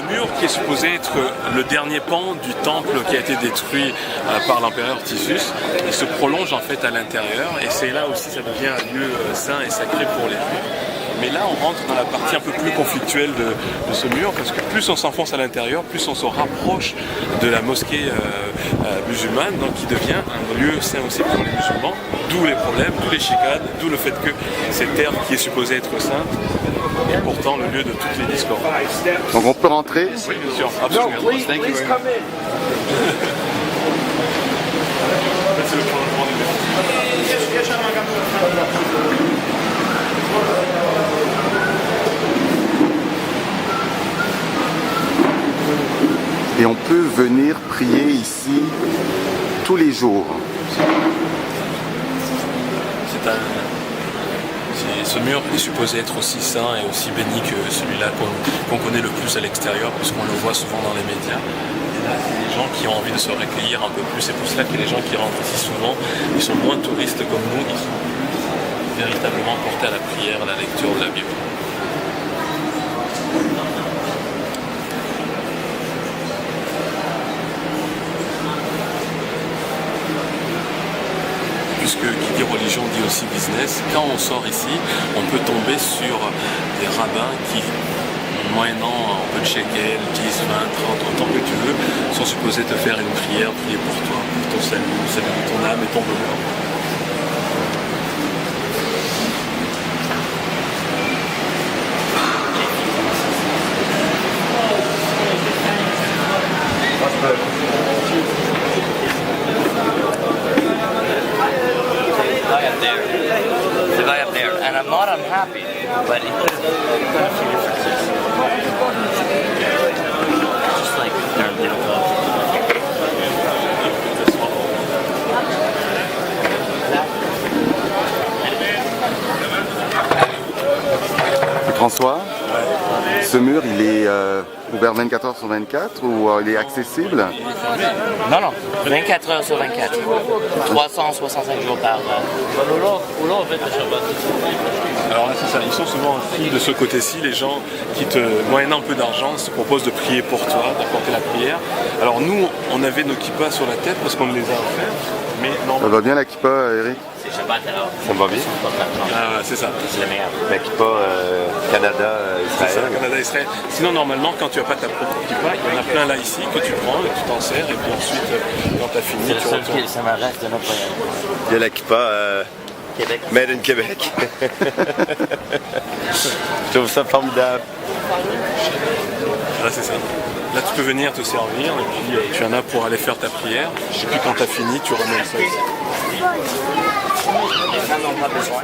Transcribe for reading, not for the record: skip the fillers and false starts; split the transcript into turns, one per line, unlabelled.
mur qui est supposé être le dernier pan du temple qui a été détruit par l'empereur Titus, il se prolonge en fait à l'intérieur et c'est là aussi ça devient un lieu saint et sacré pour les Juifs. Mais là on rentre dans la partie un peu plus conflictuelle de ce mur parce que plus on s'enfonce à l'intérieur, plus on se rapproche de la mosquée musulmane, donc qui devient un lieu saint aussi pour les musulmans, d'où les problèmes, d'où les chicanes, d'où le fait que cette terre qui est supposée être sainte est pourtant le lieu de toutes les discordes.
Donc on peut rentrer?
Oui, bien sûr, absolument.
Et on peut venir prier ici tous les jours.
Ce mur est supposé être aussi saint et aussi béni que celui-là qu'on connaît le plus à l'extérieur, puisqu'on le voit souvent dans les médias. Et là, c'est des gens qui ont envie de se recueillir un peu plus. C'est pour cela que les gens qui rentrent ici souvent, ils sont moins touristes comme nous, ils sont plus véritablement portés à la prière, à la lecture de la Bible. Puisque qui dit religion dit aussi business, quand on sort ici, on peut tomber sur des rabbins qui, moyennant un peu de shekel, 10, 20, 30, autant que tu veux, sont supposés te faire une prière, prier pour toi, pour ton salut, salut ton âme et ton bonheur.
The guy up there, and I'm not unhappy, but it could have a few differences. Just like their little
François, ce mur il est ouvert 24 heures sur 24 ou il est accessible?
Non, 24 heures sur 24. 365 jours par
Alors là c'est ça, ils sont souvent en file de ce côté-ci, les gens qui moyennant un peu d'argent, se proposent de prier pour toi, d'apporter la prière. Alors nous, on avait nos kippas sur la tête parce qu'on les a offerts, mais non.
Ça va bien la kippa, Eric?
C'est Shabbat alors.
Ça va bien?
Ah, c'est ça.
C'est le meilleur.
La kippa Canada,
C'est ça,
Israël.
Canada, Israël. Sinon, normalement, quand tu n'as pas ta propre kippa, il y en a plein là ici que tu prends et tu t'en sers, et puis ensuite, quand tu as fini,
C'est le
tu
seul
retournes.
qui ça m'arrête de notre voyage.
Il y a la kippa
Québec.
Made in Québec. Je trouve ça formidable.
Là, c'est ça. Là, tu peux venir te servir, et puis tu en as pour aller faire ta prière. Et puis quand tu as fini, tu ramènes ça ici.
Les gens n'ont pas besoin.